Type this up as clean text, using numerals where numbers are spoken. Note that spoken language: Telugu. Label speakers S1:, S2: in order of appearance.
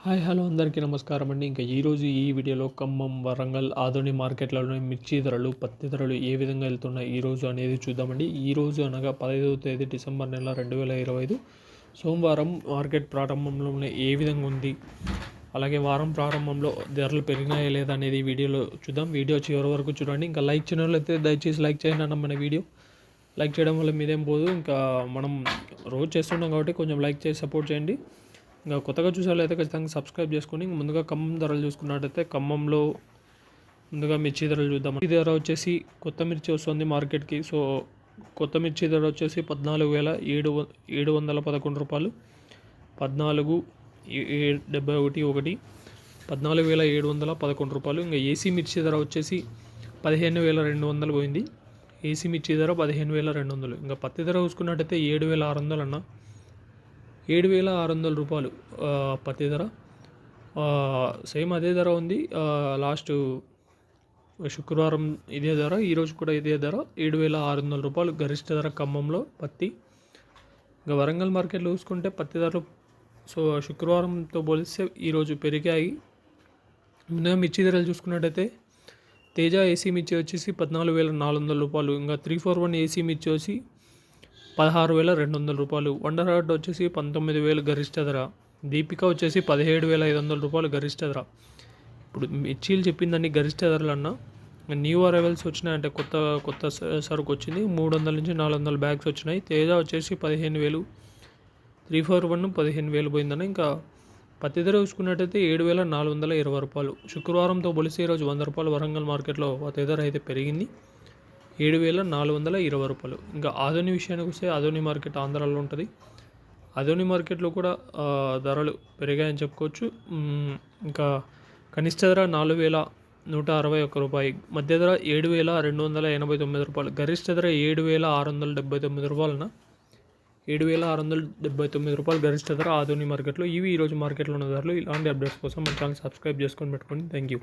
S1: హాయ్ హలో అందరికీ నమస్కారం అండి. ఇంకా ఈరోజు ఈ వీడియోలో ఖమ్మం, వరంగల్, ఆదోని మార్కెట్లలోని మిర్చి ధరలు, పత్తి ధరలు ఏ విధంగా వెళ్తున్నాయి ఈరోజు అనేది చూద్దామండి. ఈరోజు అనగా 15వ తేదీ డిసెంబర్ నెల 2025 సోమవారం మార్కెట్ ప్రారంభంలోనే ఏ విధంగా ఉంది, అలాగే వారం ప్రారంభంలో ధరలు పెరిగినాయా లేదా అనేది ఈ వీడియోలో చూద్దాం. వీడియో చివరి వరకు చూడండి. ఇంకా లైక్ చేయడం వల్ల అయితే దయచేసి లైక్ చేయండి అన్న మన వీడియో. లైక్ చేయడం వల్ల మీదేం పోదు, ఇంకా మనం రోజు చేస్తున్నాం కాబట్టి కొంచెం లైక్ చేసి సపోర్ట్ చేయండి. ఇంకా కొత్తగా చూసేవాళ్ళైతే ఖచ్చితంగా సబ్స్క్రైబ్ చేసుకొని ముందుగా ఖమ్మం ధరలు చూసుకున్నట్టయితే ఖమ్మంలో ముందుగా మిర్చి ధరలు చూద్దాం. ఈ ధర వచ్చేసి కొత్త మిర్చి వస్తుంది మార్కెట్కి. సో కొత్త మిర్చి ధర వచ్చేసి 14,711 రూపాయలు, 14,711 14,711 రూపాయలు. ఇంకా ఏసీ మిర్చి ధర వచ్చేసి 15,200 పోయింది. ఏసీ మిర్చి ధర 15,200. ఇంకా పత్తి ధర చూసుకున్నట్టయితే 7,600 అన్న, 7,600 రూపాయలు పత్తి ధర. సేమ్ అదే ధర ఉంది లాస్ట్ శుక్రవారం ఇదే ధర, ఈరోజు కూడా ఇదే ధర 7,600 రూపాయలు గరిష్ట ధర ఖమ్మంలో పత్తి. ఇంకా వరంగల్ మార్కెట్లో చూసుకుంటే పత్తి ధరలు సో శుక్రవారంతో పోలిస్తే ఈరోజు పెరిగాయి. ముందుగా మిర్చి ధరలు చూసుకున్నట్టయితే తేజ ఏసీ మిర్చి వచ్చేసి 14,400 రూపాయలు. ఇంకా 341 ఏసీ మిర్చి వచ్చి 16,200 రూపాయలు. వండర్ హార్ట్ వచ్చేసి 19,000 గరిష్ట ధర. దీపిక వచ్చేసి 17,500 రూపాయలు గరిష్ట ధర. ఇప్పుడు మిర్చీలు చెప్పిందని గరిష్ట ధరలు అన్న, న్యూ అరైవల్స్ వచ్చినాయంటే కొత్త సరుకు వచ్చింది. 300 నుంచి 400 బ్యాగ్స్ వచ్చినాయి. తేజ వచ్చేసి 15,000, 341 15,000 పోయిందన్న. ఇంకా పత్తి ధర చూసుకున్నట్టయితే 7,420 రూపాయలు. శుక్రవారంతో పోలిస్తే ఈరోజు 100 రూపాయలు వరంగల్ మార్కెట్లో పత్తి ధర అయితే పెరిగింది, 7,420 రూపాయలు. ఇంకా ఆదోని విషయానికి వస్తే ఆదోని మార్కెట్ ఆంధ్రాలో ఉంటుంది. ఆదోని మార్కెట్లో కూడా ధరలు పెరిగాయని చెప్పుకోవచ్చు. ఇంకా కనిష్ట ధర 4,161 రూపాయి, మధ్య ధర 7,289 రూపాయలు, గరిష్ట ధర 7,679 రూపాయలన. 7,679 రూపాయలు గరిష్ట ధర ఆదోని మార్కెట్లో. ఇవి ఈరోజు మార్కెట్లో ఉన్న ధరలు. ఇలాంటి అప్డేట్స్ కోసం మన ఛానల్ సబ్స్క్రైబ్ చేసుకొని పెట్టుకోండి. Thank you.